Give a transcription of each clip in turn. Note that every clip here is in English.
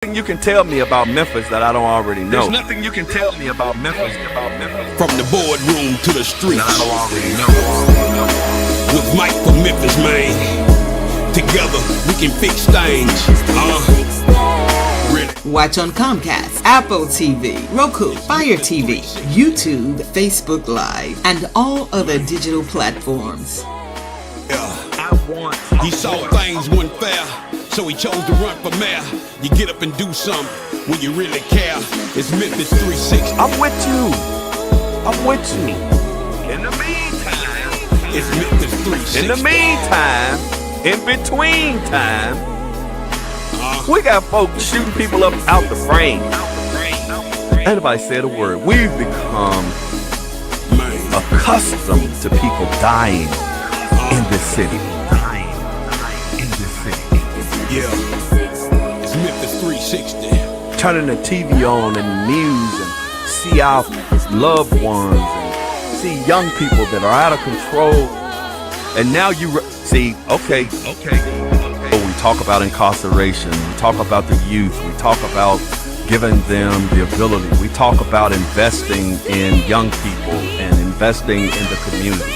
You can tell me about Memphis that I don't already know. There's nothing you can tell me about Memphis. From the boardroom to the streets. That I don't already know. With Mike from Memphis, man. Together, we can fix things. Watch on Comcast, Apple TV, Roku, Fire TV, YouTube, Facebook Live, and all other digital platforms. He saw things weren't fair, so he chose to run for mayor. You get up and do something when you really care. It's Memphis 360. I'm with you. I'm with you. In the meantime, it's Memphis 360. In the meantime, in between time, we got folks shooting people up out the frame. Anybody said a word. We've become accustomed to people dying in this city. Yeah, it's Memphis 360. Turning the TV on and the news and see our loved ones and see young people that are out of control. And now you see, okay. We talk about incarceration. We talk about the youth. We talk about giving them the ability. We talk about investing in young people and investing in the community.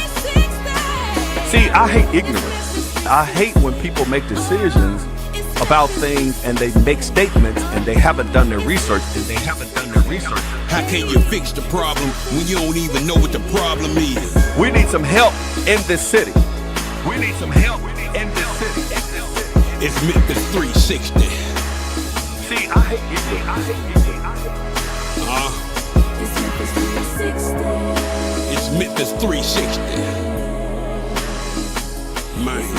See, I hate ignorance. I hate when people make decisions about things and they make statements and they haven't done their research. How can you fix the problem when you don't even know what the problem is? We need some help in this city. we need some help in this city. It's Memphis 360. See, I hate you. It's Memphis 360. Man.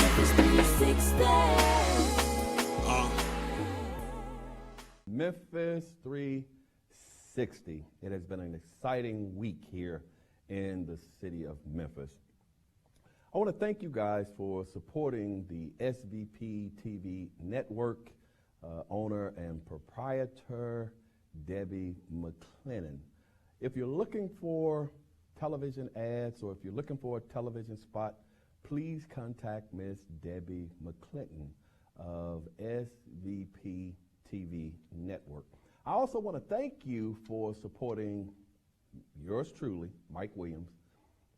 Memphis 360. It has been an exciting week here in the city of Memphis. I want to thank you guys for supporting the SVP TV network, owner and proprietor Debbie McClennan. If you're looking for television ads or if you're looking for a television spot, please contact Miss Debbie McClennan of SVP TV network. I also want to thank you for supporting yours truly, Mike Williams,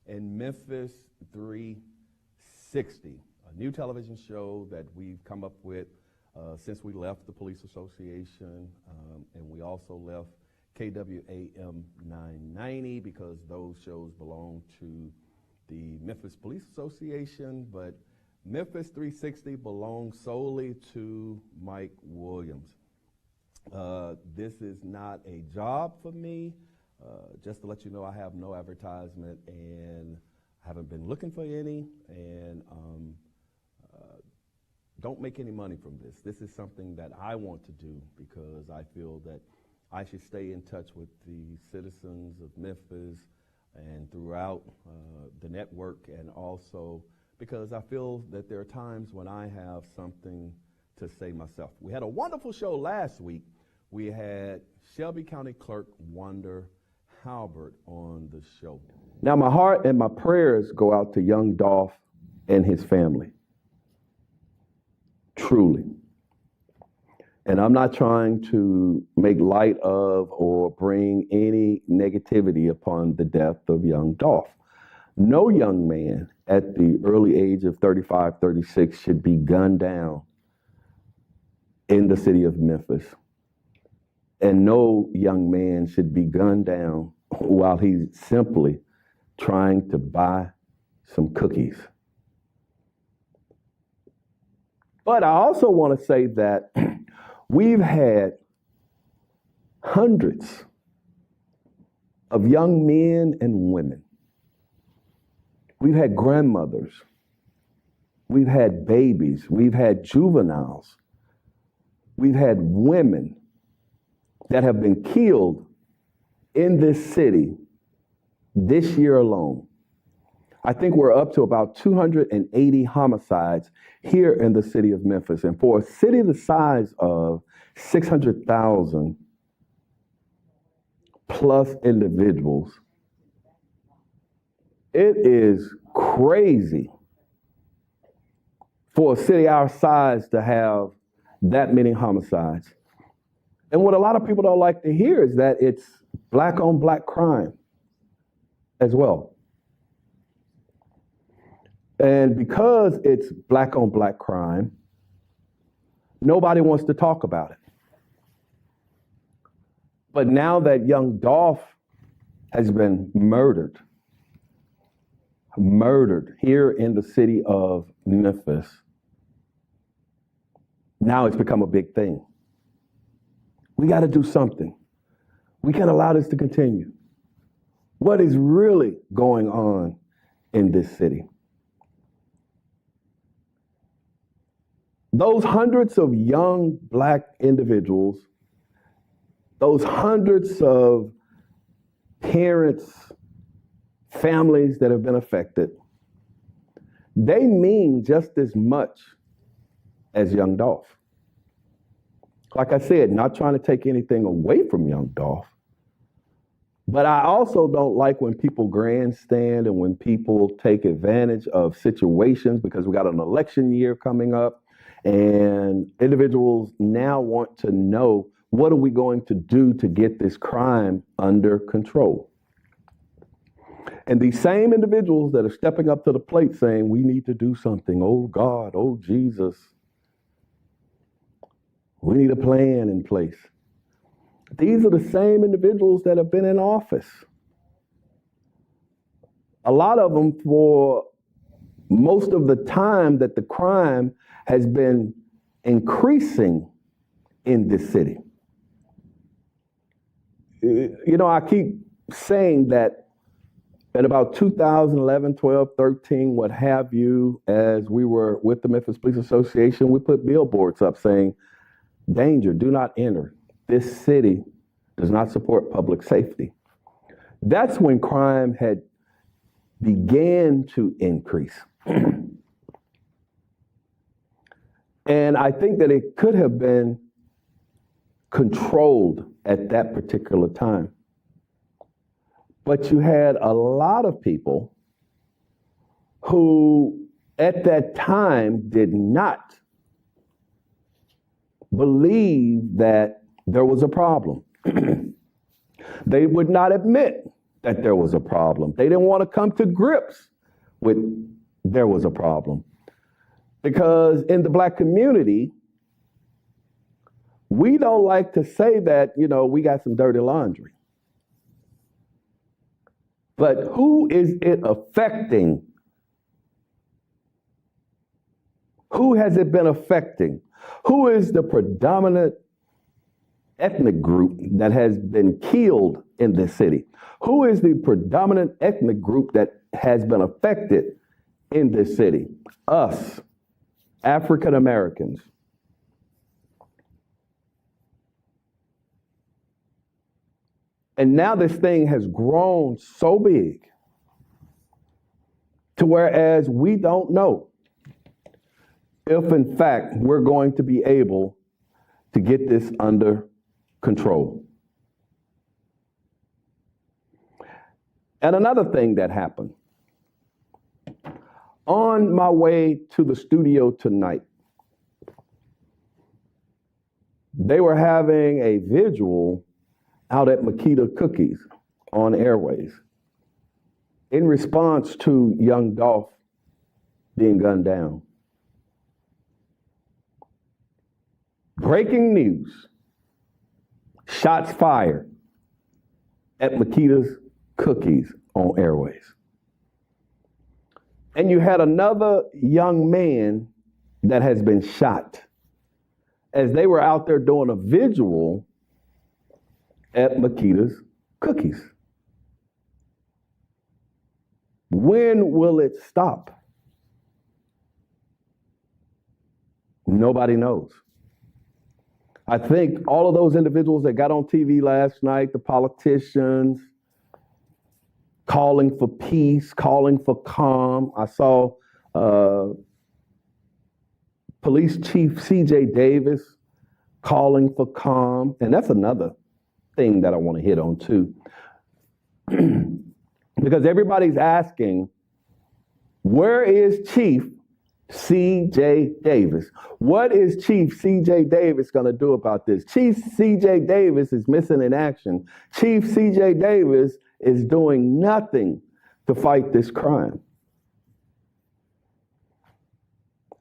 and Memphis 360, a new television show that we've come up with since we left the Police Association, and we also left KWAM 990 because those shows belong to the Memphis Police Association, but Memphis 360 belongs solely to Mike Williams. This is not a job for me. Just to let you know, I have no advertisement and haven't been looking for any, and don't make any money from this. This is something that I want to do because I feel that I should stay in touch with the citizens of Memphis and throughout the network, and also because I feel that there are times when I have something to say myself. We had a wonderful show last week. We had Shelby County Clerk Wanda Halbert on the show. Now my heart and my prayers go out to young Dolph and his family. Truly. And I'm not trying to make light of or bring any negativity upon the death of young Dolph. No young man at the early age of 35, 36 should be gunned down in the city of Memphis. And no young man should be gunned down while he's simply trying to buy some cookies. But I also want to say that we've had hundreds of young men and women. We've had grandmothers. We've had babies. We've had juveniles. We've had women that have been killed in this city this year alone. I think we're up to about 280 homicides here in the city of Memphis. And for a city the size of 600,000 plus individuals, it is crazy for a city our size to have that many homicides. And what a lot of people don't like to hear is that it's black on black crime as well. And because it's black on black crime, nobody wants to talk about it. But now that young Dolph has been murdered here in the city of Memphis, now it's become a big thing. We got to do something. We can't allow this to continue. What is really going on in this city? Those hundreds of young black individuals, those hundreds of parents, families that have been affected, they mean just as much as young Dolph. Like I said, not trying to take anything away from young Dolph, but I also don't like when people grandstand and when people take advantage of situations, because we got an election year coming up and individuals now want to know, what are we going to do to get this crime under control? And these same individuals that are stepping up to the plate saying, we need to do something. Oh God, oh Jesus. We need a plan in place. These are the same individuals that have been in office. A lot of them for most of the time that the crime has been increasing in this city. You know, I keep saying that in about 2011, 12, 13, what have you, as we were with the Memphis Police Association, we put billboards up saying, danger, do not enter. This city does not support public safety. That's when crime had began to increase. And I think that it could have been controlled at that particular time. But you had a lot of people who at that time did not believe that there was a problem. They would not admit that there was a problem. They didn't want to come to grips with there was a problem. Because in the black community, we don't like to say that, you know, we got some dirty laundry. But who is it affecting? Who has it been affecting? Who is the predominant ethnic group that has been killed in this city? Who is the predominant ethnic group that has been affected in this city? Us, African Americans. And now this thing has grown so big to whereas we don't know if in fact we're going to be able to get this under control. And another thing that happened, on my way to the studio tonight, they were having a vigil out at Makita Cookies on Airways in response to young Dolph being gunned down. Breaking news, shots fired at Makita's Cookies on Airways. And you had another young man that has been shot as they were out there doing a vigil at Makita's Cookies. When will it stop? Nobody knows. I think all of those individuals that got on TV last night, the politicians, calling for peace, calling for calm. I saw Police Chief C.J. Davis calling for calm. And that's another thing that I want to hit on too. Because everybody's asking, where is Chief C.J. Davis. What is Chief C.J. Davis going to do about this? Chief C.J. Davis is missing in action. Chief C.J. Davis is doing nothing to fight this crime.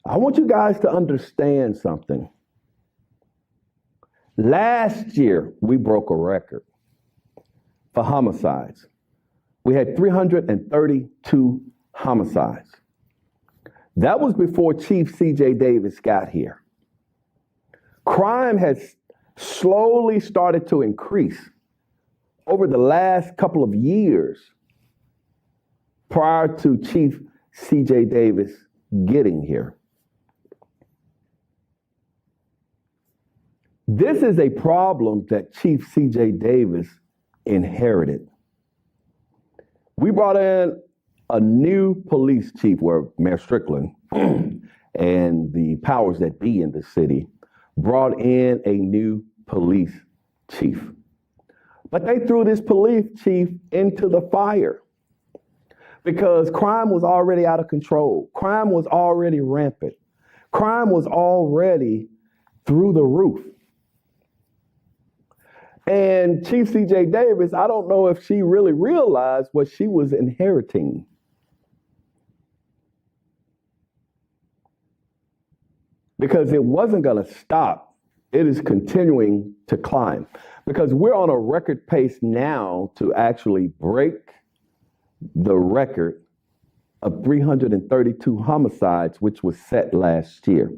I want you guys to understand something. Last year, we broke a record for homicides. We had 332 homicides. That was before Chief C.J. Davis got here. Crime has slowly started to increase over the last couple of years prior to Chief C.J. Davis getting here. This is a problem that Chief C.J. Davis inherited. We brought in a new police chief, where Mayor Strickland and the powers that be in the city brought in a new police chief. But they threw this police chief into the fire because crime was already out of control. Crime was already rampant. Crime was already through the roof. And Chief C.J. Davis, I don't know if she really realized what she was inheriting. Because it wasn't going to stop. It is continuing to climb. Because we're on a record pace now to actually break the record of 332 homicides, which was set last year.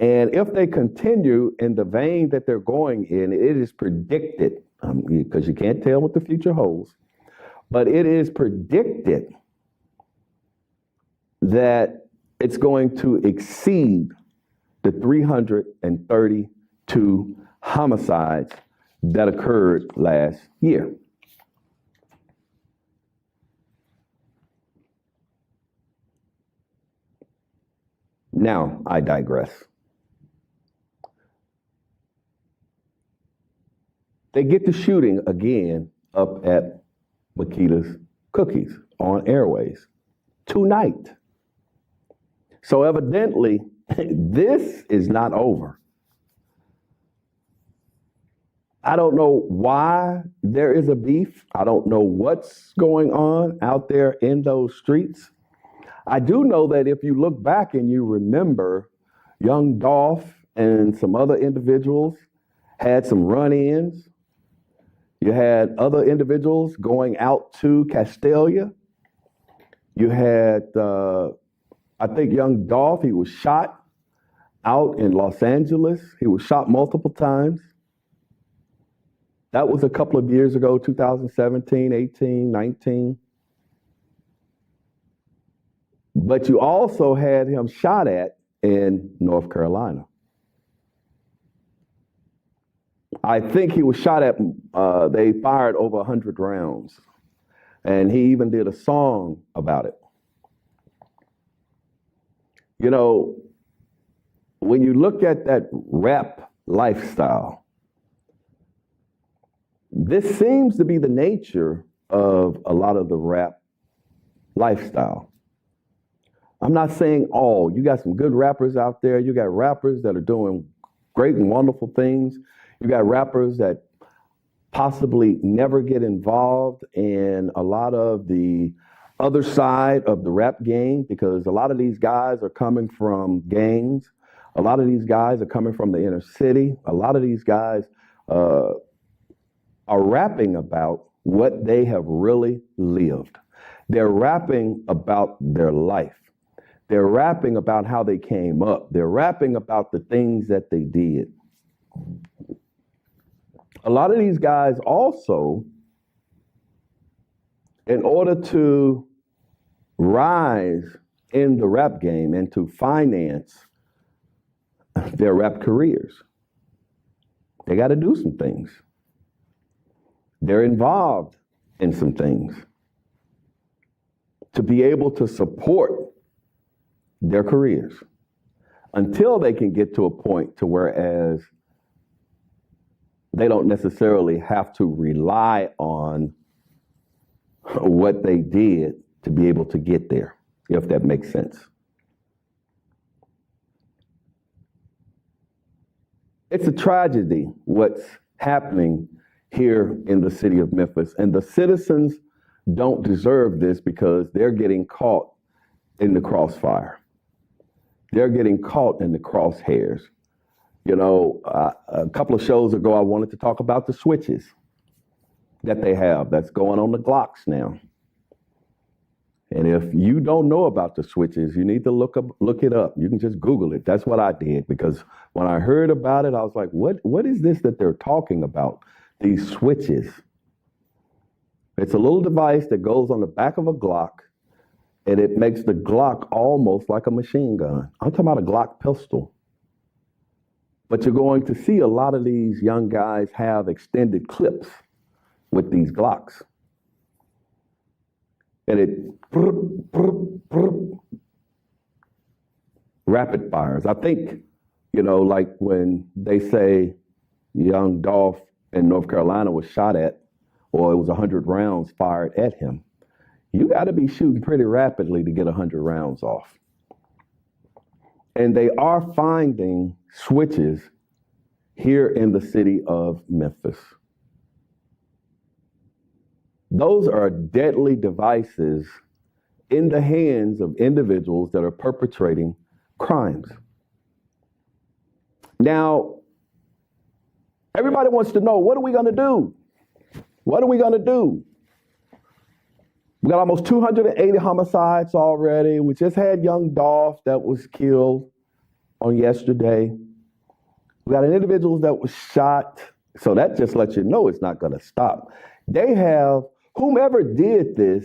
And if they continue in the vein that they're going in, it is predicted, because you can't tell what the future holds, but it is predicted that it's going to exceed the 332 homicides that occurred last year. Now, I digress. They get to shooting again up at Makita's Cookies on Airways tonight. So evidently, this is not over. I don't know why there is a beef. I don't know what's going on out there in those streets. I do know that if you look back and you remember, young Dolph and some other individuals had some run-ins. You had other individuals going out to Castalia. You had, I think, young Dolph, he was shot out in Los Angeles. He was shot multiple times. That was a couple of years ago, 2017, 18, 19. But you also had him shot at in North Carolina. I think he was shot at, they fired over 100 rounds. And he even did a song about it. You know, when you look at that rap lifestyle, this seems to be the nature of a lot of the rap lifestyle. I'm not saying all. You got some good rappers out there. You got rappers that are doing great and wonderful things. You got rappers that possibly never get involved in a lot of the other side of the rap game, because a lot of these guys are coming from gangs. A lot of these guys are coming from the inner city. A lot of these guys are rapping about what they have really lived. They're rapping about their life. They're rapping about how they came up. They're rapping about the things that they did. A lot of these guys also, in order to rise in the rap game and to finance their rap careers, they got to do some things. They're involved in some things to be able to support their careers until they can get to a point to whereas they don't necessarily have to rely on what they did to be able to get there, if that makes sense. It's a tragedy what's happening here in the city of Memphis. And the citizens don't deserve this because they're getting caught in the crossfire. They're getting caught in the crosshairs. You know, a couple of shows ago, I wanted to talk about the switches that they have that's going on the Glocks now. And if you don't know about the switches, you need to look it up. You can just Google it. That's what I did, because when I heard about it, I was like, what is this that they're talking about? These switches. It's a little device that goes on the back of a Glock, and it makes the Glock almost like a machine gun. I'm talking about a Glock pistol. But you're going to see a lot of these young guys have extended clips with these Glocks. And it rapid fires. I think, you know, like when they say young Dolph in North Carolina was shot at, or it was 100 rounds fired at him, you got to be shooting pretty rapidly to get 100 rounds off. And they are finding switches here in the city of Memphis. Those are deadly devices in the hands of individuals that are perpetrating crimes. Now, everybody wants to know, what are we going to do? What are we going to do? We got almost 280 homicides already. We just had young Dolph that was killed on yesterday. We got an individual that was shot. So that just lets you know it's not going to stop. They have, whomever did this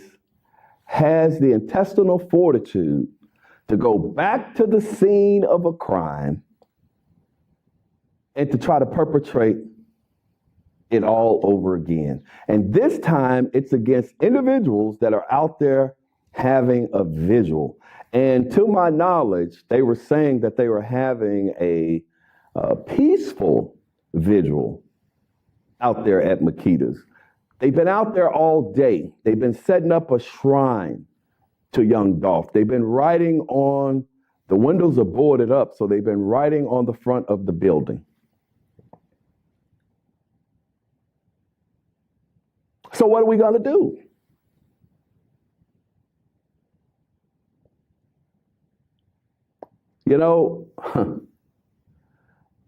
has the intestinal fortitude to go back to the scene of a crime and to try to perpetrate it all over again. And this time it's against individuals that are out there having a visual. And to my knowledge, they were saying that they were having a peaceful vigil out there at Makita's. They've been out there all day. They've been setting up a shrine to young Dolph. They've been writing on, the windows are boarded up, so they've been writing on the front of the building. So what are we going to do? You know,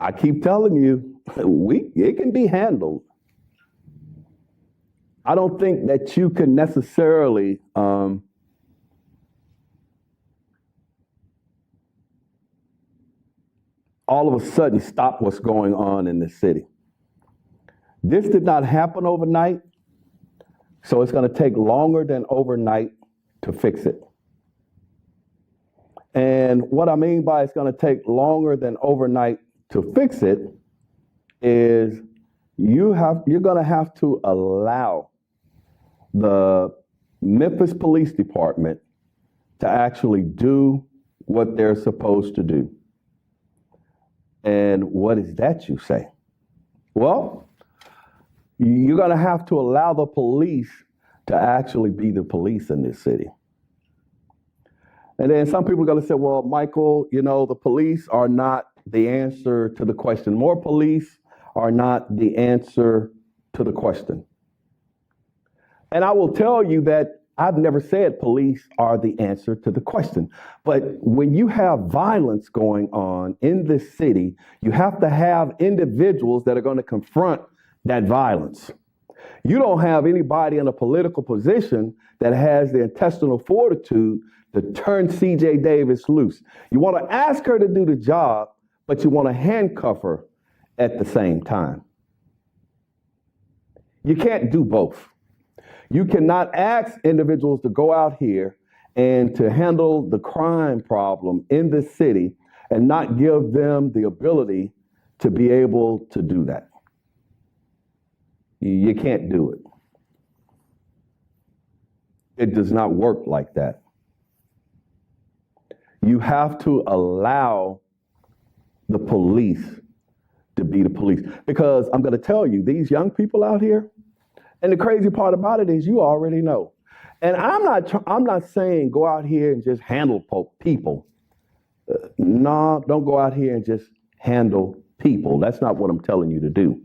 I keep telling you, it can be handled. I don't think that you can necessarily all of a sudden stop what's going on in this city. This did not happen overnight, so it's going to take longer than overnight to fix it. And what I mean by it's going to take longer than overnight to fix it is you're going to have to allow the Memphis Police Department to actually do what they're supposed to do. And what is that, you say? Well, you're going to have to allow the police to actually be the police in this city. And then some people are going to say, well, Michael, you know, the police are not the answer to the question. More police are not the answer to the question. And I will tell you that I've never said police are the answer to the question. But when you have violence going on in this city, you have to have individuals that are going to confront that violence. You don't have anybody in a political position that has the intestinal fortitude to turn C.J. Davis loose. You want to ask her to do the job, but you want to handcuff her at the same time. You can't do both. You cannot ask individuals to go out here and to handle the crime problem in this city and not give them the ability to be able to do that. You can't do it. It does not work like that. You have to allow the police to be the police. Because I'm going to tell you, these young people out here, and the crazy part about it is you already know. And I'm not saying go out here and just handle people. No, don't go out here and just handle people. That's not what I'm telling you to do.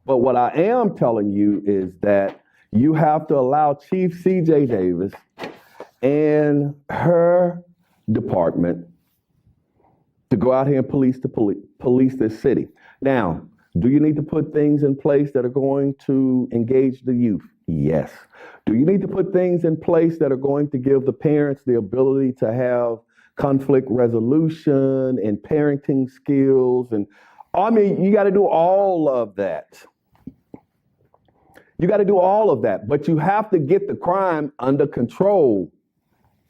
But what I am telling you is that you have to allow Chief C.J. Davis and her department to go out here and police this city. Now, do you need to put things in place that are going to engage the youth? Yes. Do you need to put things in place that are going to give the parents the ability to have conflict resolution and parenting skills? And I mean, you got to do all of that. You got to do all of that, but you have to get the crime under control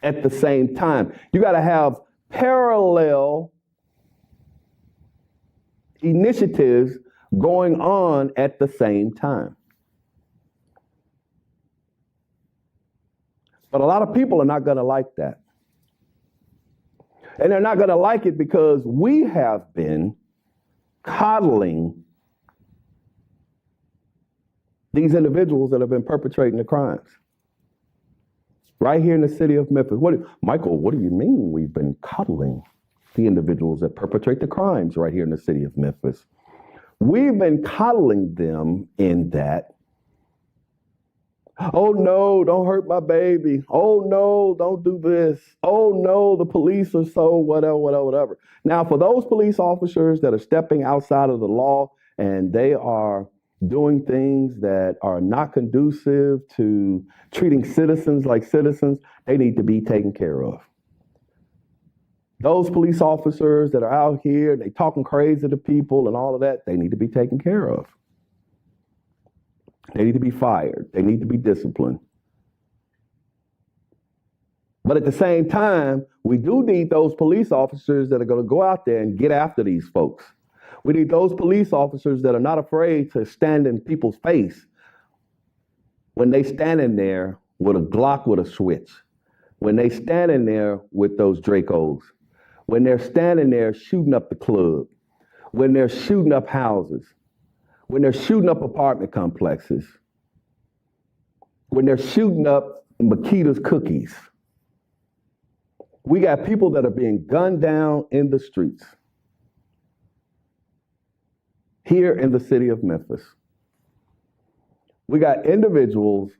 at the same time. You got to have parallel initiatives going on at the same time. But a lot of people are not going to like that. And they're not going to like it because we have been coddling these individuals that have been perpetrating the crimes. Right here in the city of Memphis. Michael, what do you mean we've been coddling the individuals that perpetrate the crimes right here in the city of Memphis? We've been coddling them in that, oh no, don't hurt my baby. Oh no, don't do this. Oh no, the police are so whatever. Now, for those police officers that are stepping outside of the law and they are doing things that are not conducive to treating citizens like citizens, they need to be taken care of. Those police officers that are out here, they talking crazy to people and all of that, they need to be taken care of. They need to be fired. They need to be disciplined. But at the same time, we do need those police officers that are going to go out there and get after these folks. We need those police officers that are not afraid to stand in people's face when they standing there with a Glock with a switch, when they standing there with those Dracos, when they're standing there shooting up the club, when they're shooting up houses, when they're shooting up apartment complexes, when they're shooting up Makita's cookies. We got people that are being gunned down in the streets here in the city of Memphis. We got individuals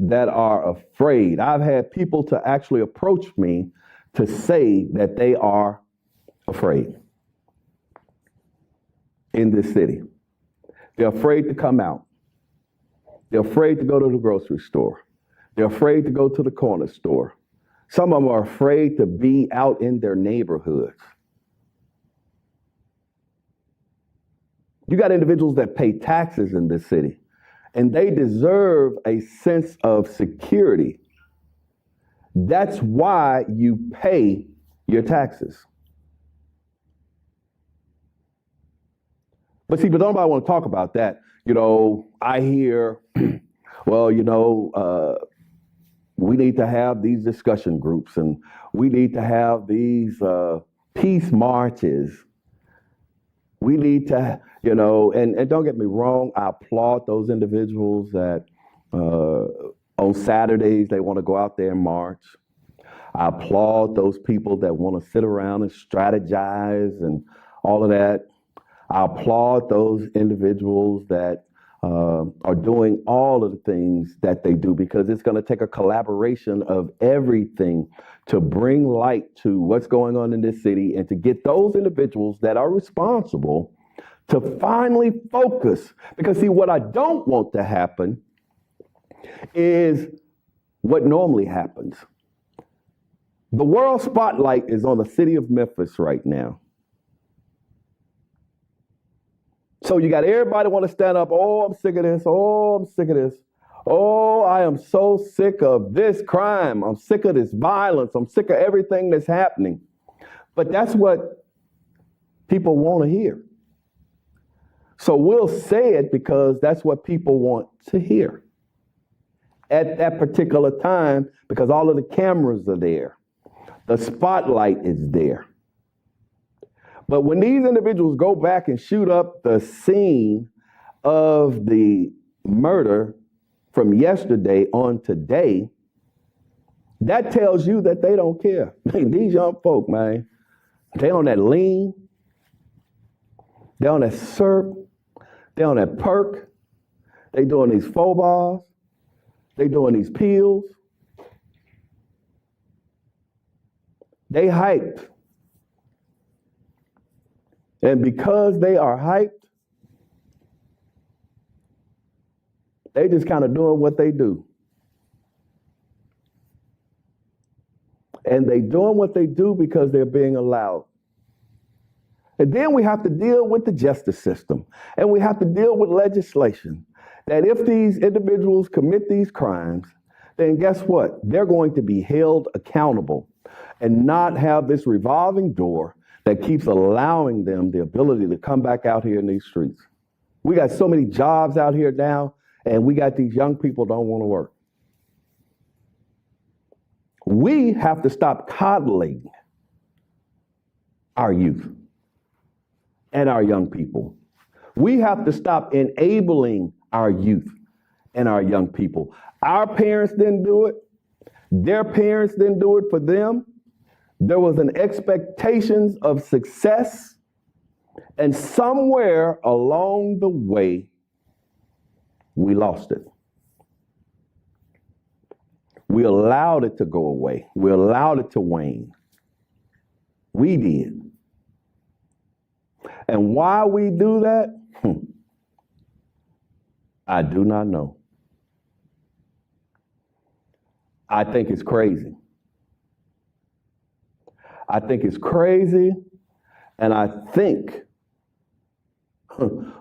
that are afraid. I've had people to actually approach me to say that they are afraid in this city. They're afraid to come out. They're afraid to go to the grocery store. They're afraid to go to the corner store. Some of them are afraid to be out in their neighborhoods. You got individuals that pay taxes in this city, and they deserve a sense of security. That's why you pay your taxes. But see, but nobody want to talk about that. You know, I hear, well, you know, we need to have these discussion groups and we need to have these peace marches. We need to, you know, and don't get me wrong, I applaud those individuals that on Saturdays they want to go out there and march. I applaud those people that want to sit around and strategize and all of that. I applaud those individuals that are doing all of the things that they do, because it's going to take a collaboration of everything to bring light to what's going on in this city and to get those individuals that are responsible to finally focus. Because see, what I don't want to happen is what normally happens. The world spotlight is on the city of Memphis right now. So you got everybody want to stand up. Oh, I'm sick of this. Oh, I'm sick of this. Oh, I am so sick of this crime. I'm sick of this violence. I'm sick of everything that's happening. But that's what people want to hear. So we'll say it because that's what people want to hear at that particular time, because all of the cameras are there. The spotlight is there. But when these individuals go back and shoot up the scene of the murder from yesterday on today, that tells you that they don't care. These young folk, man, they on that lean. They on that syrup. They on that perk. They doing these faux bars. They doing these pills. They hyped. And because they are hyped, they just kind of doing what they do. And they doing what they do because they're being allowed. And then we have to deal with the justice system. And we have to deal with legislation. That if these individuals commit these crimes, then guess what? They're going to be held accountable and not have this revolving door that keeps allowing them the ability to come back out here in these streets. We got so many jobs out here now, and we got these young people don't want to work. We have to stop coddling our youth and our young people. We have to stop enabling our youth and our young people. Our parents didn't do it. Their parents didn't do it for them. There was an expectation of success, and somewhere along the way, we lost it. We allowed it to go away. We allowed it to wane. We did. And why we do that, I do not know. I think it's crazy. I think it's crazy, and I think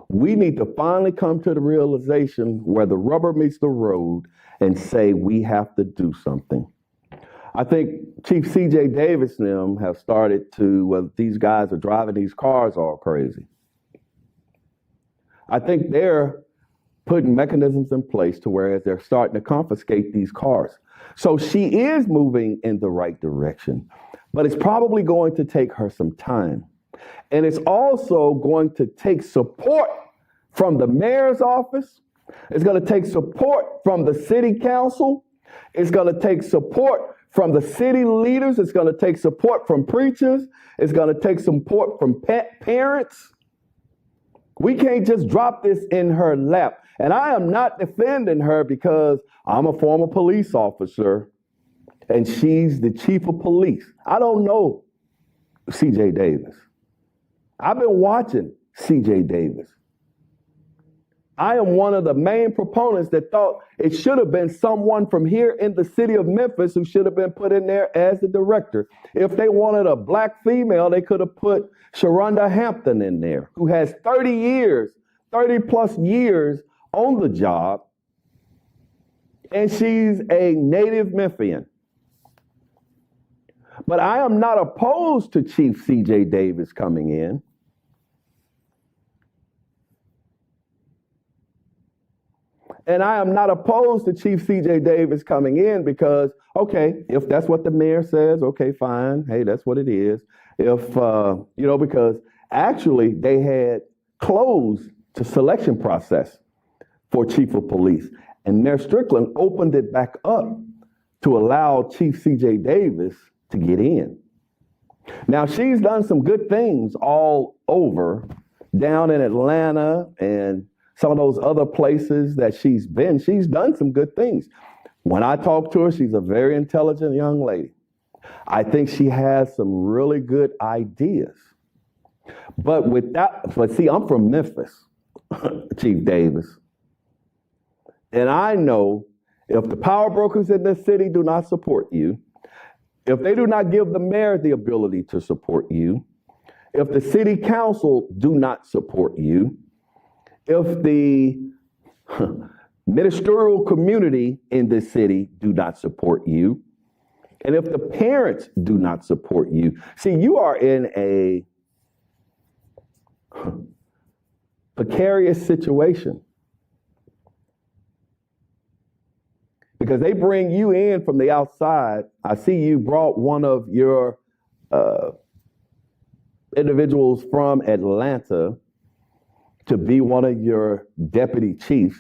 we need to finally come to the realization where the rubber meets the road and say we have to do something. I think Chief C.J. Davis and them have started to, these guys are driving these cars all crazy. I think they're putting mechanisms in place to where they're starting to confiscate these cars. So she is moving in the right direction, but it's probably going to take her some time. And it's also going to take support from the mayor's office. It's going to take support from the city council. It's going to take support from the city leaders. It's going to take support from preachers. It's going to take support from parents. We can't just drop this in her lap. And I am not defending her because I'm a former police officer and she's the chief of police. I don't know C.J. Davis. I've been watching C.J. Davis. I am one of the main proponents that thought it should have been someone from here in the city of Memphis who should have been put in there as the director. If they wanted a black female, they could have put Sharonda Hampton in there, who has 30 plus years on the job, and she's a native Memphian. But I am not opposed to Chief C.J. Davis coming in. And I am not opposed to Chief C.J. Davis coming in because, okay, if that's what the mayor says, okay, fine. Hey, that's what it is. If, because actually they had closed the selection process for chief of police. And Mayor Strickland opened it back up to allow Chief C.J. Davis to get in. Now, she's done some good things all over, down in Atlanta and some of those other places that she's been. She's done some good things. When I talk to her, she's a very intelligent young lady. I think she has some really good ideas. But see, I'm from Memphis, Chief Davis. And I know if the power brokers in this city do not support you, if they do not give the mayor the ability to support you, if the city council do not support you, if the ministerial community in this city do not support you, and if the parents do not support you, see, you are in a precarious situation. Because they bring you in from the outside. I see you brought one of your individuals from Atlanta to be one of your deputy chiefs.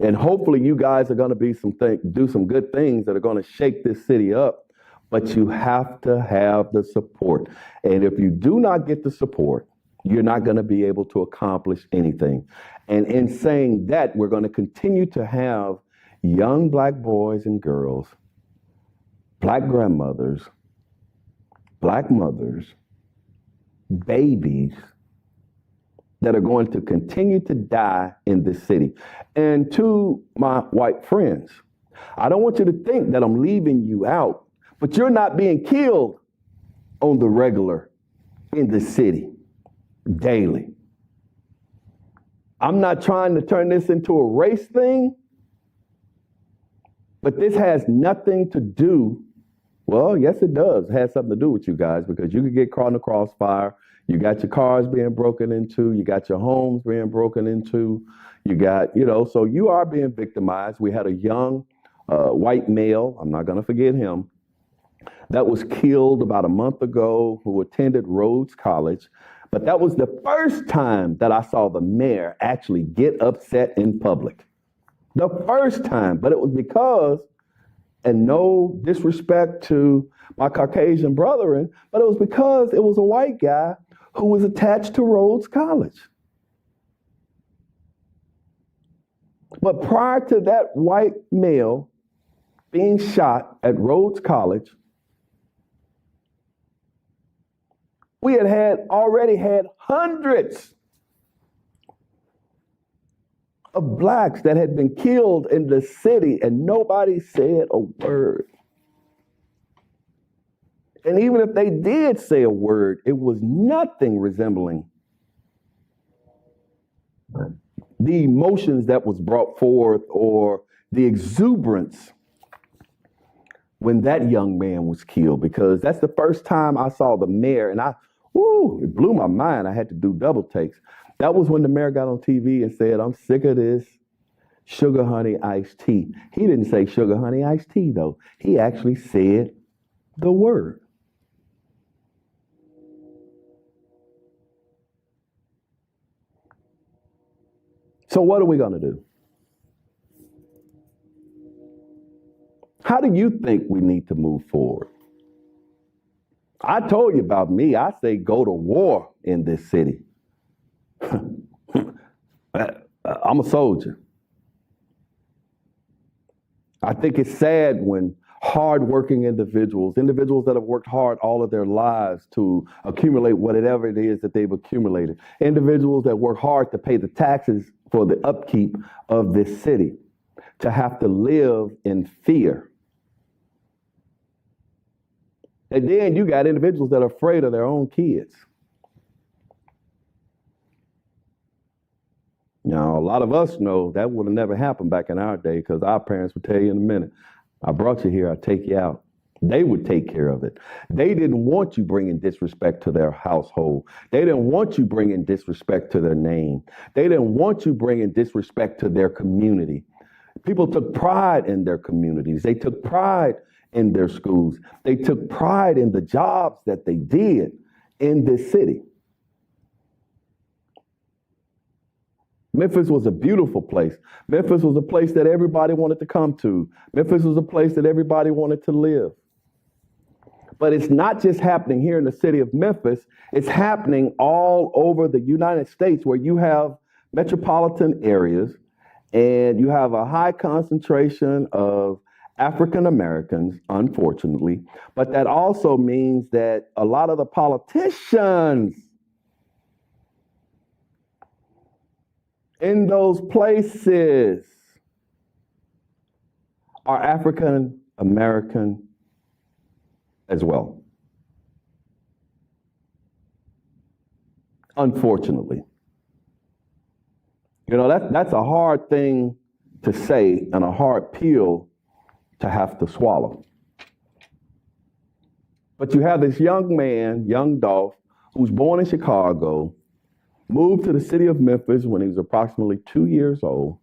And hopefully you guys are going to do some good things that are going to shake this city up. but you have to have the support. And if you do not get the support, you're not going to be able to accomplish anything. And in saying that, we're going to continue to have young black boys and girls, black grandmothers, black mothers, babies that are going to continue to die in this city. And to my white friends, I don't want you to think that I'm leaving you out, but you're not being killed on the regular in the city daily. I'm not trying to turn this into a race thing, but this has nothing to do, well, yes, it does. It has something to do with you guys, because you could get caught in a crossfire. You got your cars being broken into. You got your homes being broken into. You got, so you are being victimized. We had a young white male, I'm not going to forget him, that was killed about a month ago, who attended Rhodes College. But that was the first time that I saw the mayor actually get upset in public. The first time. But it was because, and no disrespect to my Caucasian brethren, but it was because it was a white guy who was attached to Rhodes College. But prior to that white male being shot at Rhodes College, we had already had hundreds of blacks that had been killed in the city, and nobody said a word. And even if they did say a word, it was nothing resembling the emotions that was brought forth or the exuberance when that young man was killed, because that's the first time I saw the mayor, and it blew my mind. I had to do double takes. That was when the mayor got on TV and said, "I'm sick of this sugar honey iced tea." He didn't say sugar honey iced tea, though. He actually said the word. So what are we going to do? How do you think we need to move forward? I told you about me. I say go to war in this city. I'm a soldier. I think it's sad when hardworking individuals that have worked hard all of their lives to accumulate whatever it is that they've accumulated, individuals that work hard to pay the taxes for the upkeep of this city, to have to live in fear. And then you got individuals that are afraid of their own kids. Now, a lot of us know that would have never happened back in our day, because our parents would tell you in a minute, "I brought you here, I'll take you out." They would take care of it. They didn't want you bringing disrespect to their household. They didn't want you bringing disrespect to their name. They didn't want you bringing disrespect to their community. People took pride in their communities. They took pride in their schools. They took pride in the jobs that they did in this city. Memphis was a beautiful place. Memphis was a place that everybody wanted to come to. Memphis was a place that everybody wanted to live. But it's not just happening here in the city of Memphis. It's happening all over the United States, where you have metropolitan areas and you have a high concentration of African Americans, unfortunately. But that also means that a lot of the politicians in those places are African American as well. Unfortunately. That's a hard thing to say and a hard pill to have to swallow. But you have this young man, young Dolph, who's born in Chicago, moved to the city of Memphis when he was approximately 2 years old,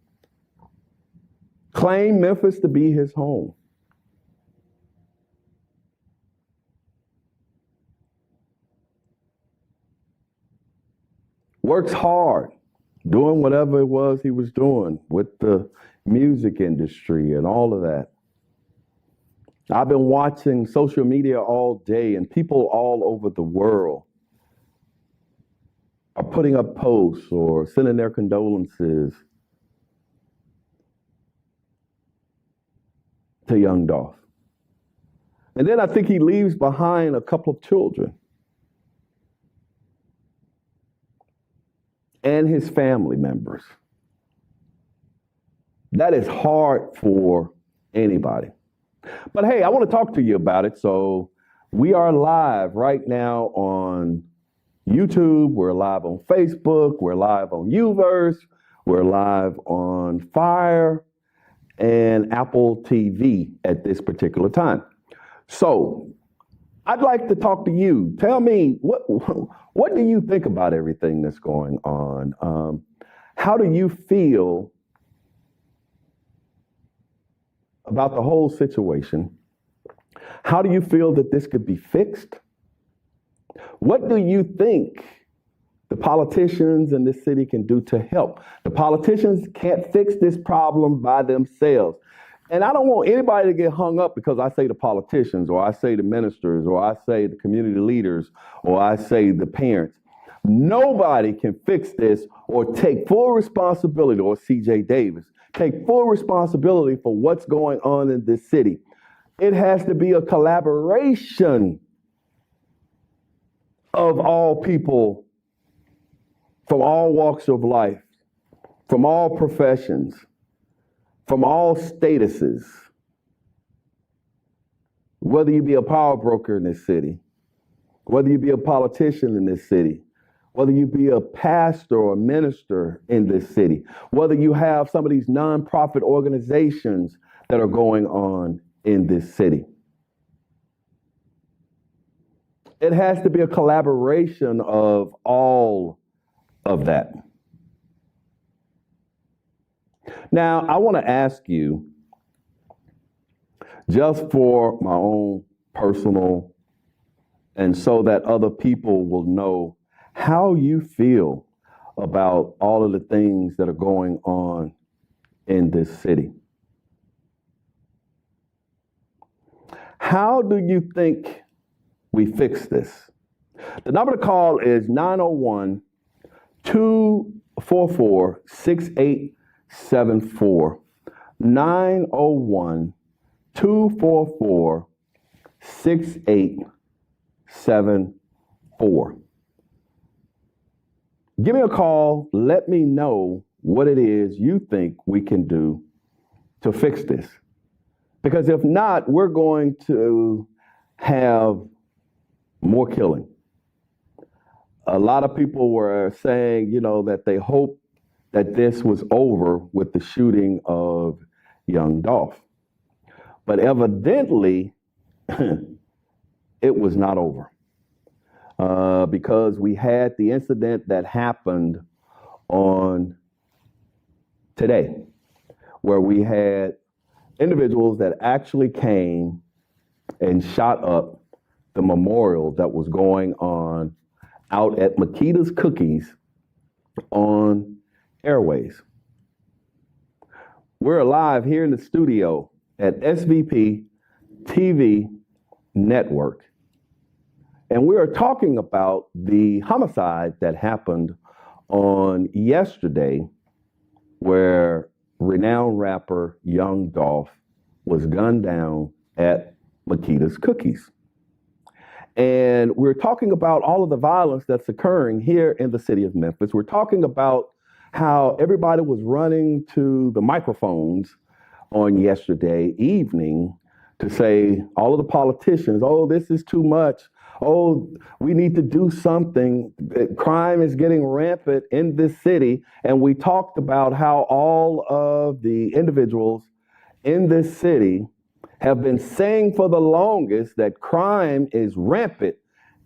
claimed Memphis to be his home. Works hard, doing whatever it was he was doing with the music industry and all of that. I've been watching social media all day, and people all over the world are putting up posts or sending their condolences to young Dolph. And then I think he leaves behind a couple of children and his family members. That is hard for anybody. But hey, I want to talk to you about it. So we are live right now on YouTube. We're live on Facebook. We're live on Uverse. We're live on Fire and Apple TV at this particular time. So I'd like to talk to you. Tell me, what do you think about everything that's going on? How do you feel about the whole situation? How do you feel that this could be fixed? What do you think the politicians in this city can do to help? The politicians can't fix this problem by themselves. And I don't want anybody to get hung up because I say the politicians, or I say the ministers, or I say the community leaders, or I say the parents. Nobody can fix this or take full responsibility, or CJ Davis, take full responsibility for what's going on in this city. It has to be a collaboration of all people from all walks of life, from all professions, from all statuses. Whether you be a power broker in this city, whether you be a politician in this city, whether you be a pastor or a minister in this city, whether you have some of these nonprofit organizations that are going on in this city. It has to be a collaboration of all of that. Now, I want to ask you, just for my own personal, and so that other people will know how you feel about all of the things that are going on in this city. How do you think we fix this? The number to call is 901-244-6874. 901-244-6874. Give me a call. Let me know what it is you think we can do to fix this. Because if not, we're going to have more killing. A lot of people were saying, that they hope that this was over with the shooting of young Dolph. But evidently, it was not over. Because we had the incident that happened on today, where we had individuals that actually came and shot up the memorial that was going on out at Makita's Cookies on Airways. We're live here in the studio at SVP TV Network. And we are talking about the homicide that happened on yesterday, where renowned rapper Young Dolph was gunned down at Makita's Cookies. And we're talking about all of the violence that's occurring here in the city of Memphis. We're talking about how everybody was running to the microphones on yesterday evening to say, all of the politicians, oh, this is too much. Oh, we need to do something. Crime is getting rampant in this city. And we talked about how all of the individuals in this city have been saying for the longest that crime is rampant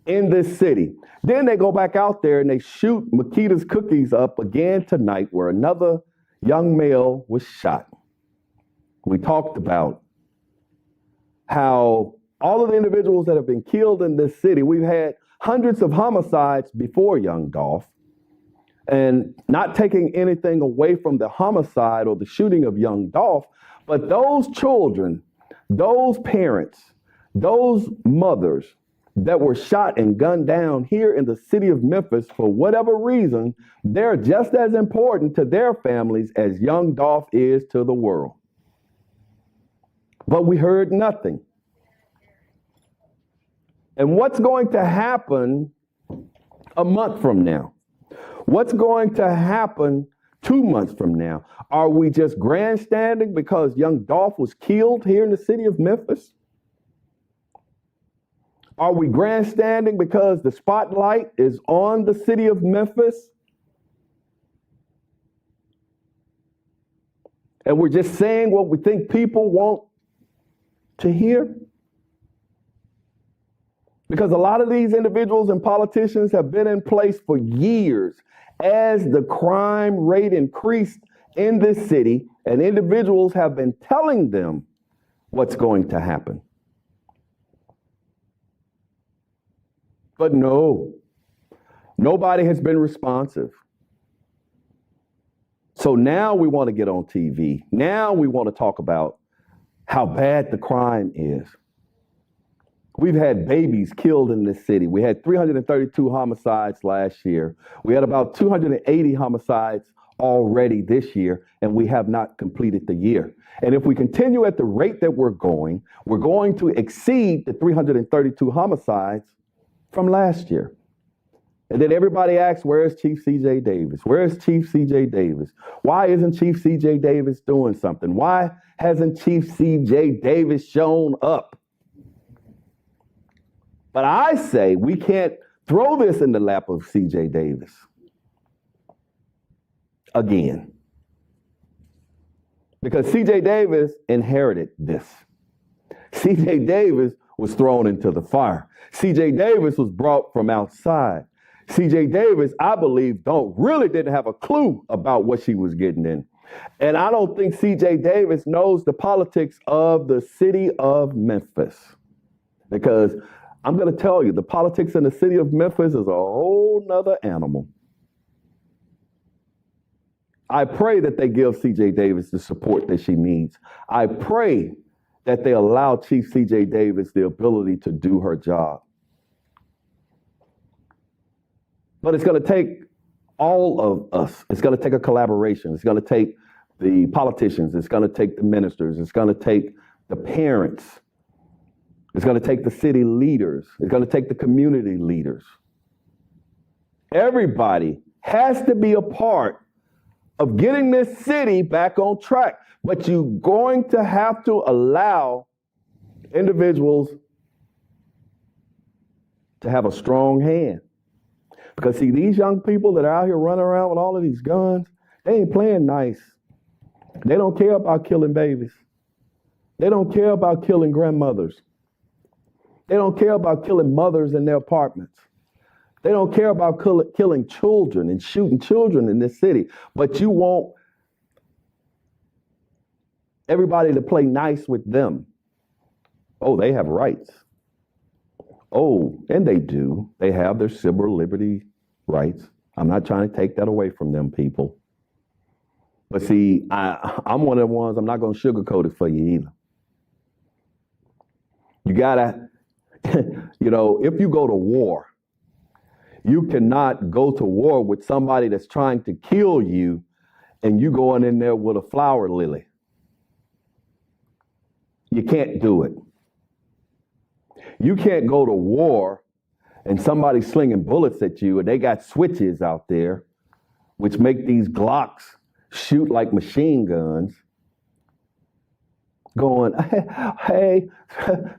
in this city. Then they go back out there and they shoot Makita's Cookies up again tonight, where another young male was shot. We talked about how all of the individuals that have been killed in this city, we've had hundreds of homicides before young Dolph, and not taking anything away from the homicide or the shooting of young Dolph, but those children those parents, those mothers that were shot and gunned down here in the city of Memphis, for whatever reason, they're just as important to their families as young Dolph is to the world. But we heard nothing. And what's going to happen a month from now? What's going to happen 2 months from now? Are we just grandstanding because young Dolph was killed here in the city of Memphis? Are we grandstanding because the spotlight is on the city of Memphis? And we're just saying what we think people want to hear? Because a lot of these individuals and politicians have been in place for years as the crime rate increased in this city, and individuals have been telling them what's going to happen. But no, nobody has been responsive. So now we want to get on TV. Now we want to talk about how bad the crime is. We've had babies killed in this city. We had 332 homicides last year. We had about 280 homicides already this year, and we have not completed the year. And if we continue at the rate that we're going to exceed the 332 homicides from last year. And then everybody asks, where's Chief C.J. Davis? Where's Chief C.J. Davis? Why isn't Chief C.J. Davis doing something? Why hasn't Chief C.J. Davis shown up? But I say we can't throw this in the lap of C.J. Davis again. Because C.J. Davis inherited this. C.J. Davis was thrown into the fire. C.J. Davis was brought from outside. C.J. Davis, I believe, didn't have a clue about what she was getting in. And I don't think C.J. Davis knows the politics of the city of Memphis. Because I'm going to tell you, the politics in the city of Memphis is a whole nother animal. I pray that they give C.J. Davis the support that she needs. I pray that they allow Chief C.J. Davis the ability to do her job. But it's going to take all of us. It's going to take a collaboration. It's going to take the politicians. It's going to take the ministers. It's going to take the parents. It's going to take the city leaders. It's going to take the community leaders. Everybody has to be a part of getting this city back on track. But you're going to have to allow individuals to have a strong hand. Because see, these young people that are out here running around with all of these guns, they ain't playing nice. They don't care about killing babies. They don't care about killing grandmothers. They don't care about killing mothers in their apartments. They don't care about killing children and shooting children in this city. But you want everybody to play nice with them. Oh, they have rights. Oh, and they do. They have their civil liberty rights. I'm not trying to take that away from them, people. But see, I'm one of the ones, I'm not going to sugarcoat it for you either. You gotta, if you go to war, you cannot go to war with somebody that's trying to kill you and you going in there with a flower lily. You can't do it. You can't go to war and somebody's slinging bullets at you and they got switches out there which make these Glocks shoot like machine guns, going, hey,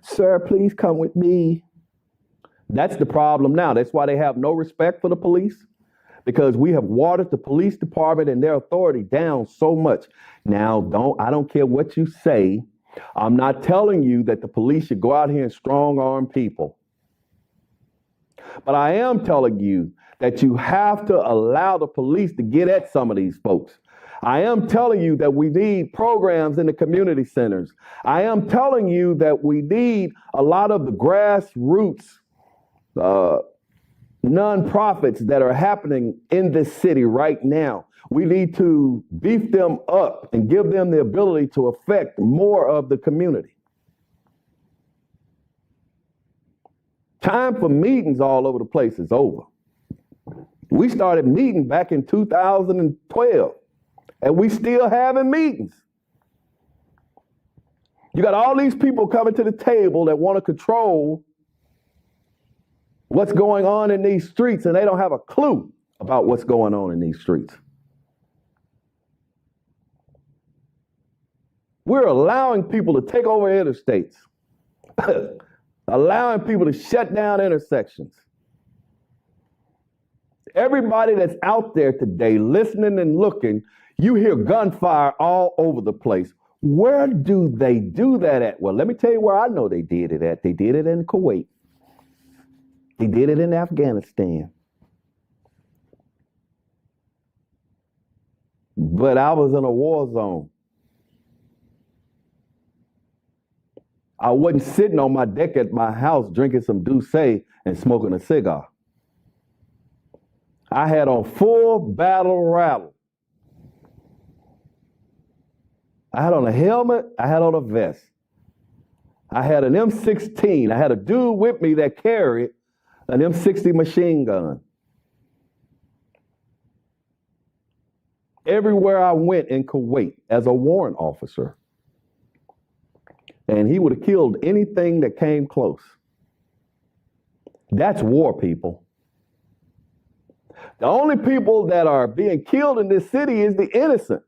sir, please come with me. That's the problem now. That's why they have no respect for the police, because we have watered the police department and their authority down so much. Now, I don't care what you say. I'm not telling you that the police should go out here and strong-arm people. But I am telling you that you have to allow the police to get at some of these folks. I am telling you that we need programs in the community centers. I am telling you that we need a lot of the grassroots nonprofits that are happening in this city right now. We need to beef them up and give them the ability to affect more of the community. Time for meetings all over the place is over. We started meeting back in 2012, and we still having meetings. You got all these people coming to the table that want to control what's going on in these streets, and they don't have a clue about what's going on in these streets. We're allowing people to take over interstates, allowing people to shut down intersections. Everybody that's out there today listening and looking, you hear gunfire all over the place. Where do they do that at? Well, let me tell you where I know they did it at. They did it in Kuwait. They did it in Afghanistan. But I was in a war zone. I wasn't sitting on my deck at my house drinking some Douce and smoking a cigar. I had on full battle rattle. I had on a helmet, I had on a vest. I had an M16. I had a dude with me that carried an M60 machine gun. Everywhere I went in Kuwait as a warrant officer. And he would have killed anything that came close. That's war, people. The only people that are being killed in this city is the innocent.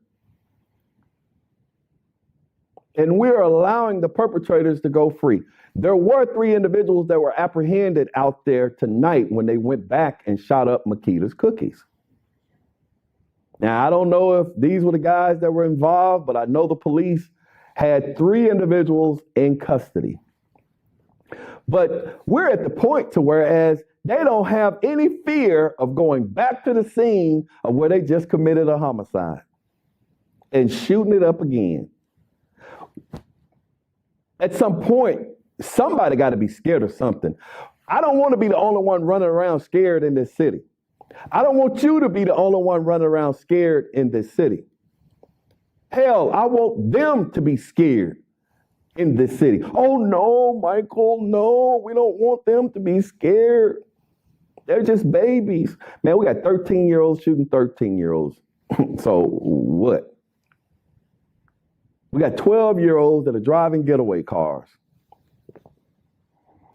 And we're allowing the perpetrators to go free. There were 3 individuals that were apprehended out there tonight when they went back and shot up Makita's Cookies. Now, I don't know if these were the guys that were involved, but I know the police had 3 individuals in custody. But we're at the point to whereas they don't have any fear of going back to the scene of where they just committed a homicide and shooting it up again. At some point, somebody got to be scared of something. I don't want to be the only one running around scared in this city. I don't want you to be the only one running around scared in this city. Hell, I want them to be scared in this city. Oh, no, Michael, no, we don't want them to be scared. They're just babies. Man, we got 13-year-olds shooting 13-year-olds. So what? We got 12-year-olds that are driving getaway cars.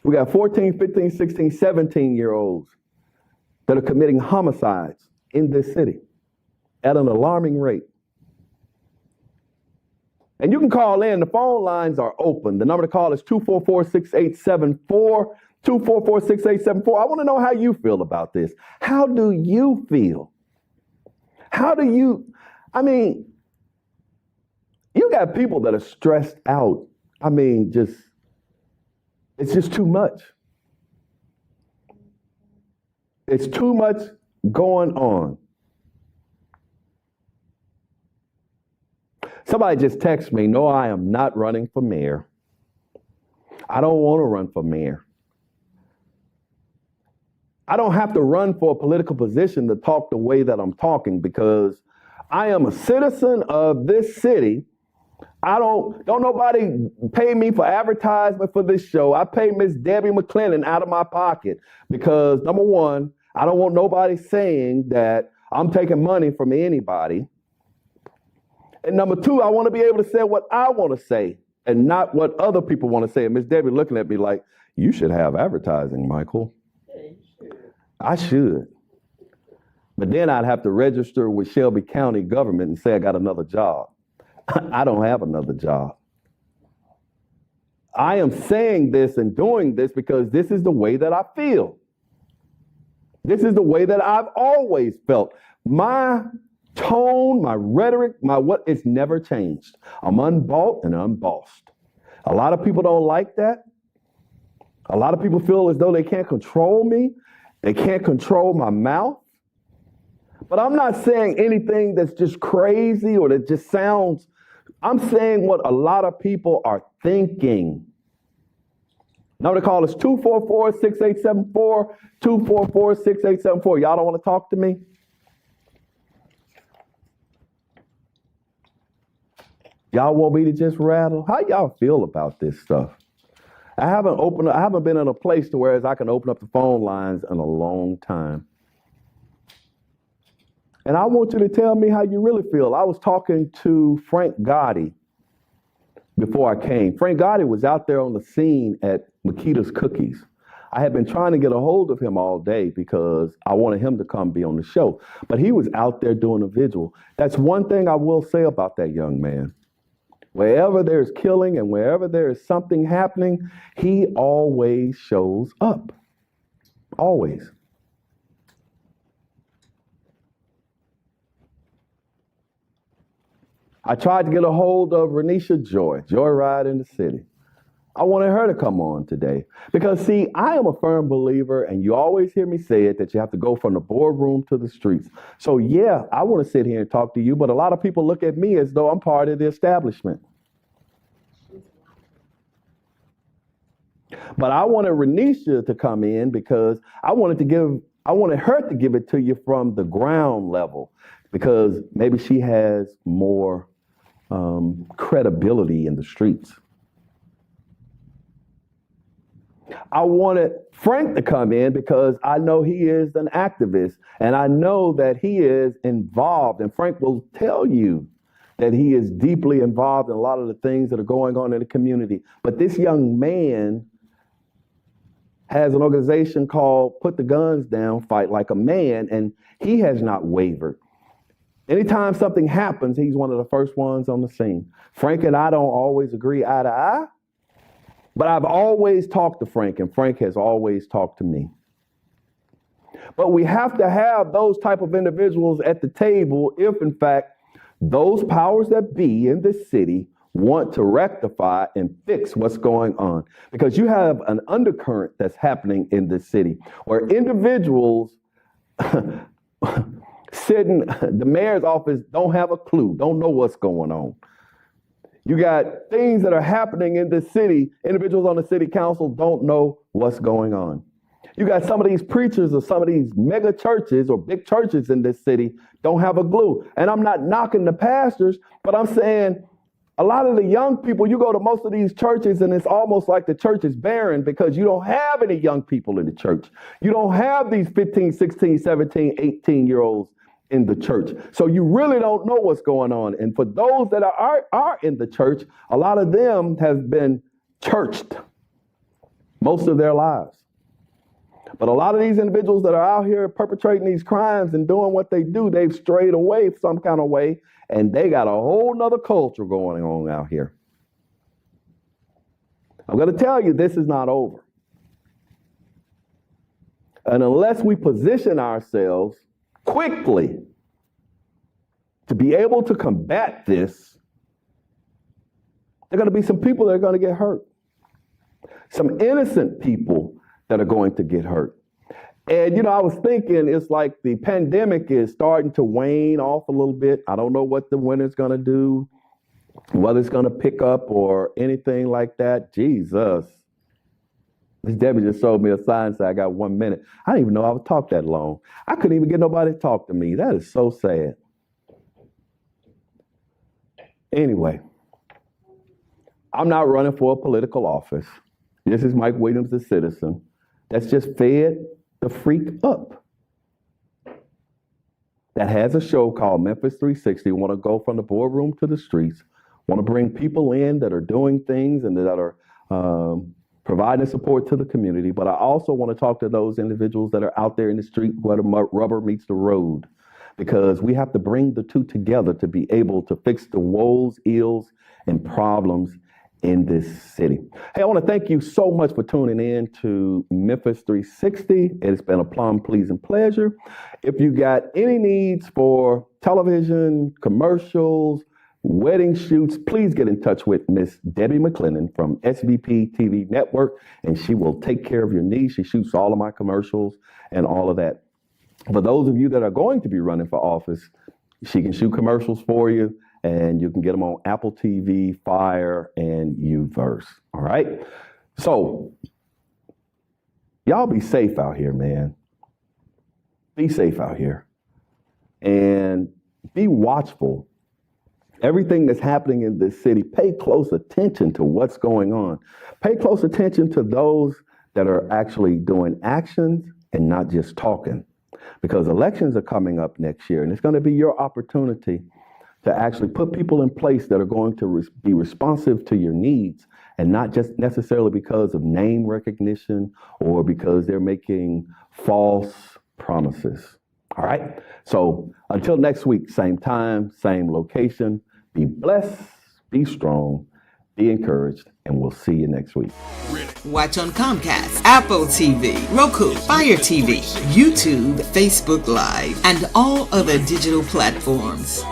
We got 14, 15, 16, 17-year-olds that are committing homicides in this city at an alarming rate. And you can call in. The phone lines are open. The number to call is 244-6874, 244-6874. I want to know how you feel about this. How do you feel? You got people that are stressed out. It's just too much. It's too much going on. Somebody just texted me, no, I am not running for mayor. I don't want to run for mayor. I don't have to run for a political position to talk the way that I'm talking because I am a citizen of this city. Don't nobody pay me for advertisement for this show. I pay Miss Debbie McClellan out of my pocket because, number one, I don't want nobody saying that I'm taking money from anybody. And number 2, I want to be able to say what I want to say and not what other people want to say. And Miss Debbie looking at me like, you should have advertising, Michael. Yeah, you should. I should. But then I'd have to register with Shelby County government and say I got another job. I don't have another job. I am saying this and doing this because this is the way that I feel. This is the way that I've always felt. My tone, my rhetoric, it's never changed. I'm unbought and unbossed. A lot of people don't like that. A lot of people feel as though they can't control me. They can't control my mouth. But I'm not saying anything that's just crazy or that just sounds, I'm saying what a lot of people are thinking. Number to call is 244-6874, 244-6874. Y'all don't want to talk to me? Y'all want me to just rattle? How y'all feel about this stuff? I haven't been in a place to where I can open up the phone lines in a long time. And I want you to tell me how you really feel. I was talking to Frank Gotti before I came. Frank Gotti was out there on the scene at Makita's Cookies. I had been trying to get a hold of him all day because I wanted him to come be on the show. But he was out there doing a vigil. That's one thing I will say about that young man. Wherever there's killing and wherever there is something happening, he always shows up. Always. I tried to get a hold of Renisha Joy, Joyride in the City. I wanted her to come on today because, see, I am a firm believer, and you always hear me say it, that you have to go from the boardroom to the streets. So, yeah, I want to sit here and talk to you, but a lot of people look at me as though I'm part of the establishment. But I wanted Renisha to come in because I wanted her to give it to you from the ground level, because maybe she has more credibility in the streets. I wanted Frank to come in because I know he is an activist, and I know that he is involved, and Frank will tell you that he is deeply involved in a lot of the things that are going on in the community. But this young man has an organization called Put the Guns Down, Fight Like a Man, and he has not wavered. Anytime something happens, he's one of the first ones on the scene. Frank and I don't always agree eye to eye, but I've always talked to Frank, and Frank has always talked to me. But we have to have those type of individuals at the table if, in fact, those powers that be in this city want to rectify and fix what's going on. Because you have an undercurrent that's happening in this city where individuals sitting, the mayor's office don't have a clue, don't know what's going on. You got things that are happening in this city. Individuals on the city council don't know what's going on. You got some of these preachers or some of these mega churches or big churches in this city don't have a clue. And I'm not knocking the pastors, but I'm saying a lot of the young people, you go to most of these churches and it's almost like the church is barren because you don't have any young people in the church. You don't have these 15, 16, 17, 18-year-olds in the church. So you really don't know what's going on. And for those that are in the church, a lot of them have been churched most of their lives. But a lot of these individuals that are out here perpetrating these crimes and doing what they do, they've strayed away some kind of way, and they got a whole nother culture going on out here. I'm going to tell you, this is not over. And unless we position ourselves quickly to be able to combat this, there are going to be some people that are going to get hurt. Some innocent people that are going to get hurt. And, you know, I was thinking it's like the pandemic is starting to wane off a little bit. I don't know what the winter's going to do, whether it's going to pick up or anything like that. Jesus. Miss Debbie just showed me a sign and said, I got 1 minute. I didn't even know I would talk that long. I couldn't even get nobody to talk to me. That is so sad. Anyway, I'm not running for a political office. This is Mike Williams, the citizen, that's just fed the freak up, that has a show called Memphis 360, want to go from the boardroom to the streets, want to bring people in that are doing things and that are providing support to the community. But I also want to talk to those individuals that are out there in the street where the rubber meets the road, because we have to bring the two together to be able to fix the woes, ills, and problems in this city. Hey, I want to thank you so much for tuning in to Memphis 360. It's been a plum pleasing pleasure. If you got any needs for television, commercials, wedding shoots, please get in touch with Miss Debbie McClendon from SVP TV Network, and she will take care of your needs. She shoots all of my commercials and all of that. For those of you that are going to be running for office, she can shoot commercials for you, and you can get them on Apple TV, Fire, and Uverse. All right? So, y'all be safe out here, man. Be safe out here. And be watchful everything that's happening in this city, pay close attention to what's going on. Pay close attention to those that are actually doing actions and not just talking. Because elections are coming up next year, and it's going to be your opportunity to actually put people in place that are going to be responsive to your needs, and not just necessarily because of name recognition or because they're making false promises. All right? So until next week, same time, same location, be blessed, be strong, be encouraged, and we'll see you next week. Watch on Comcast, Apple TV, Roku, Fire TV, YouTube, Facebook Live, and all other digital platforms.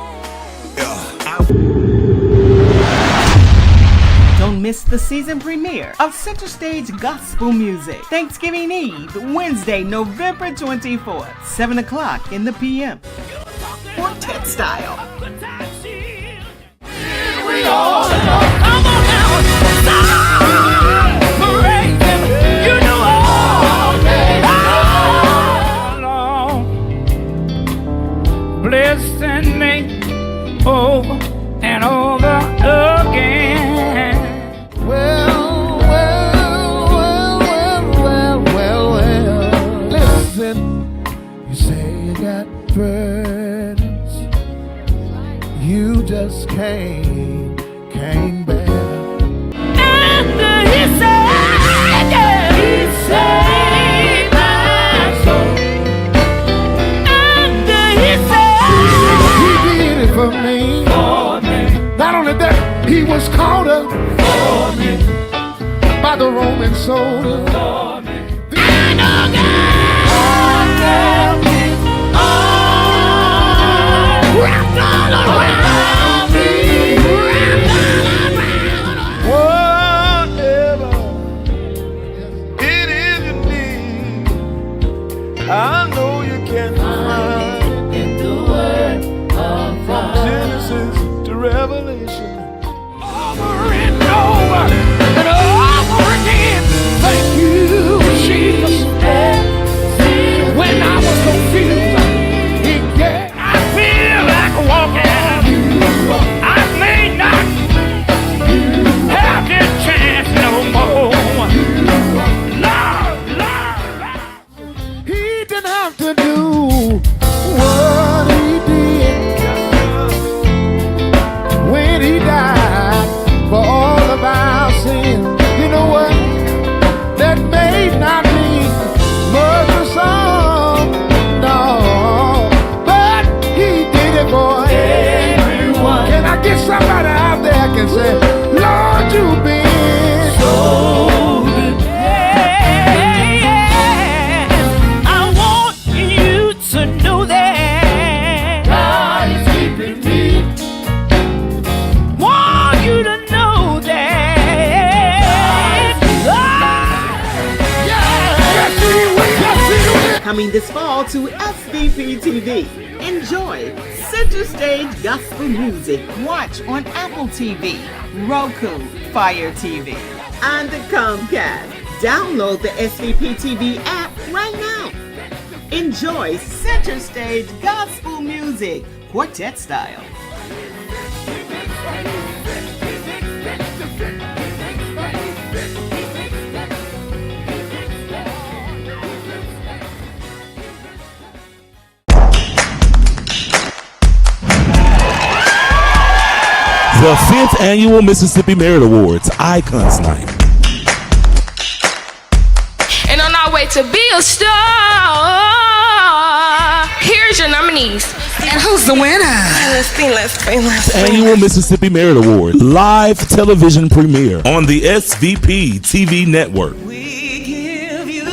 Don't miss the season premiere of Center Stage Gospel Music, Thanksgiving Eve, Wednesday, November 24th, 7 o'clock in the p.m. Quartet style. Blessing me over and over again. Well, listen, you say you got burdens you just can't bear. And he saved my soul. And he did it for me. Not only that, he was caught up by the Roman soldiers. I know God his arms wrapped all around me. Whatever it is you need, I know you can find in the Word of God. From Genesis to Revelation, over and over and over again. Thank you, Jesus. When I was confused, I feel like walking. I may not have this chance no more. Lord, he didn't have to do what he did when he died for all of our sins. You know what? That may not mean much to some, no, but he did it for everyone. Can I get somebody out there that can say, Lord, you've been so good? I want you to know that God is keeping me. Want you to know that. Coming this fall to SVP TV. Enjoy Center Stage Gospel Music. Watch on Apple TV, Roku, Fire TV, and Comcast. Download the SVP TV app right now. Enjoy Center Stage Gospel Music, quartet style. The 5th Annual Mississippi Merit Awards Icons Night. And on our way to be a star, here's your nominees. And who's the winner? Let's see. Annual Mississippi Merit Award live television premiere on the SVP TV network. We give you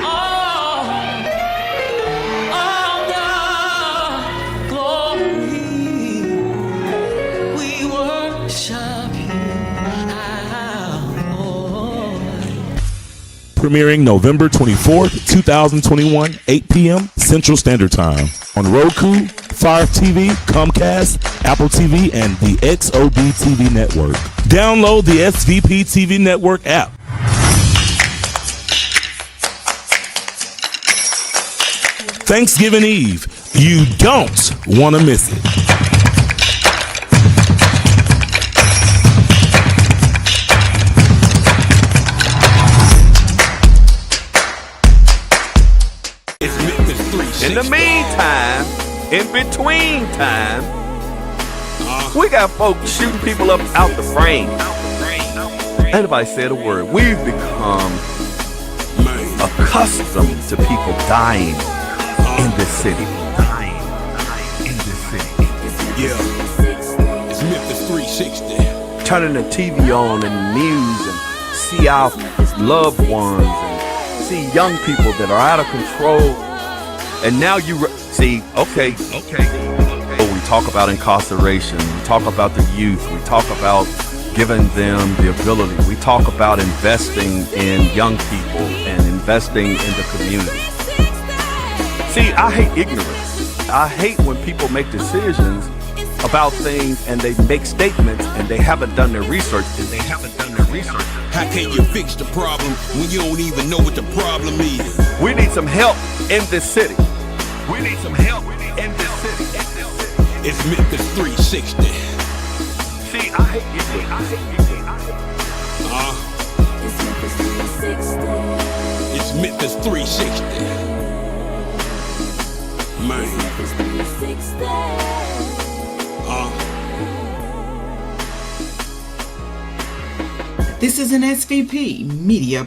all the glory. We worship you, our Lord. Premiering November 24th, 2021, 8 p.m. Central Standard Time on Roku, Fire TV, Comcast, Apple TV, and the XOD TV network. Download the SVP TV network app. Thanksgiving Eve. You don't want to miss it. 360. In the meantime, in between time, we got folks shooting people up out the frame. Anybody said a word. We've become accustomed to people dying in this city. Dying in this city. Yeah, it's Memphis 360. Turning the TV on and the news and see our loved ones and see young people that are out of control. And now you see, okay. We talk about incarceration. We talk about the youth. We talk about giving them the ability. We talk about investing in young people and investing in the community. See, I hate ignorance. I hate when people make decisions about things and they make statements and they haven't done their research. How can you fix the problem when you don't even know what the problem is? We need some help in this city. We need some help in this city. It's Memphis 360. See, I hate ignorance. It's Memphis 360. Man. This is an SVP Media